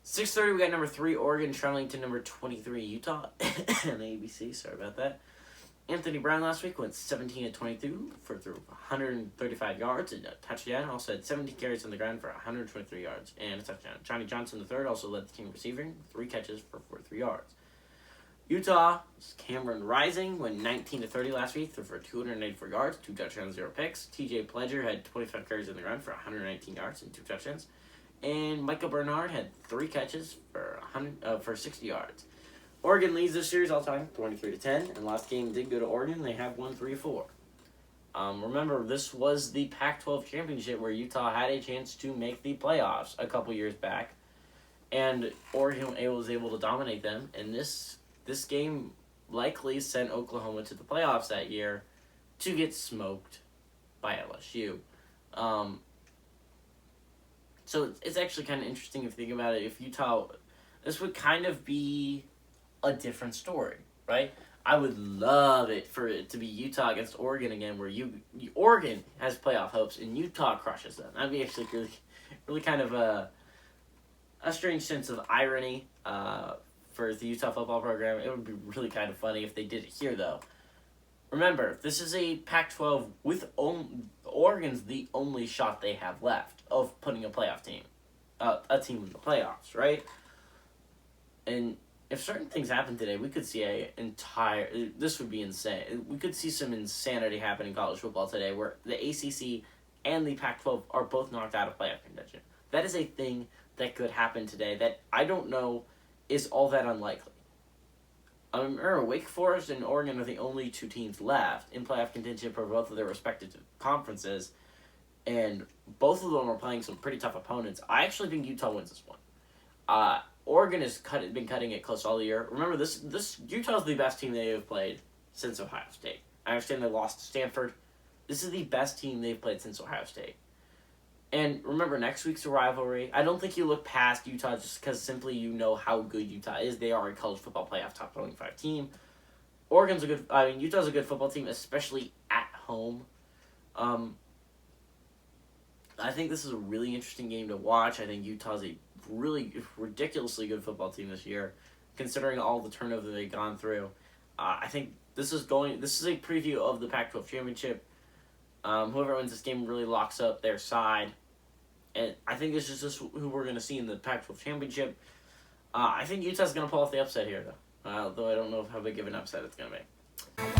6:30, we got number 3, Oregon, traveling to number 23, Utah, on ABC. Sorry about that. Anthony Brown last week went 17-22 for 135 yards and a touchdown. Also had 17 carries on the ground for 123 yards and a touchdown. Johnny Johnson III also led the team receiving, 3 catches for 43 yards. Utah's Cameron Rising went 19-30 last week for 284 yards, 2 touchdowns, 0 picks. TJ Pledger had 25 carries on the ground for 119 yards and 2 touchdowns. And Michael Bernard had 3 catches for 60 yards. Oregon leads this series all time, 23-10, and last game did go to Oregon. They have won 3-4. Remember, this was the Pac-12 championship where Utah had a chance to make the playoffs a couple years back, and Oregon was able to dominate them. And this game likely sent Oklahoma to the playoffs that year to get smoked by LSU. So it's actually kind of interesting if you think about it. If Utah, this would kind of be a different story, right? I would love it for it to be Utah against Oregon again, where Oregon has playoff hopes and Utah crushes them. That'd be actually really kind of a strange sense of irony for the Utah football program. It would be really kind of funny if they did it here, though. Remember, this is a Pac-12 with Oregon's the only shot they have left of putting a playoff team, a team in the playoffs, right? And if certain things happen today, we could see this would be insane. We could see some insanity happen in college football today where the ACC and the Pac-12 are both knocked out of playoff contention. That is a thing that could happen today that I don't know is all that unlikely. I remember Wake Forest and Oregon are the only 2 teams left in playoff contention for both of their respective conferences, and both of them are playing some pretty tough opponents. I actually think Utah wins this one. Oregon has been cutting it close all year. Remember, this Utah's the best team they have played since Ohio State. I understand they lost to Stanford. This is the best team they've played since Ohio State. And remember, next week's a rivalry. I don't think you look past Utah just because simply you know how good Utah is. They are a college football playoff top 25 team. Utah's a good football team, especially at home. I think this is a really interesting game to watch. I think Utah's a really ridiculously good football team this year, considering all the turnover they've gone through. I think this is a preview of the Pac-12 championship. Whoever wins this game really locks up their side. And I think this is just who we're going to see in the Pac-12 championship. I think Utah's going to pull off the upset here, though. Though I don't know how big of an upset it's going to be.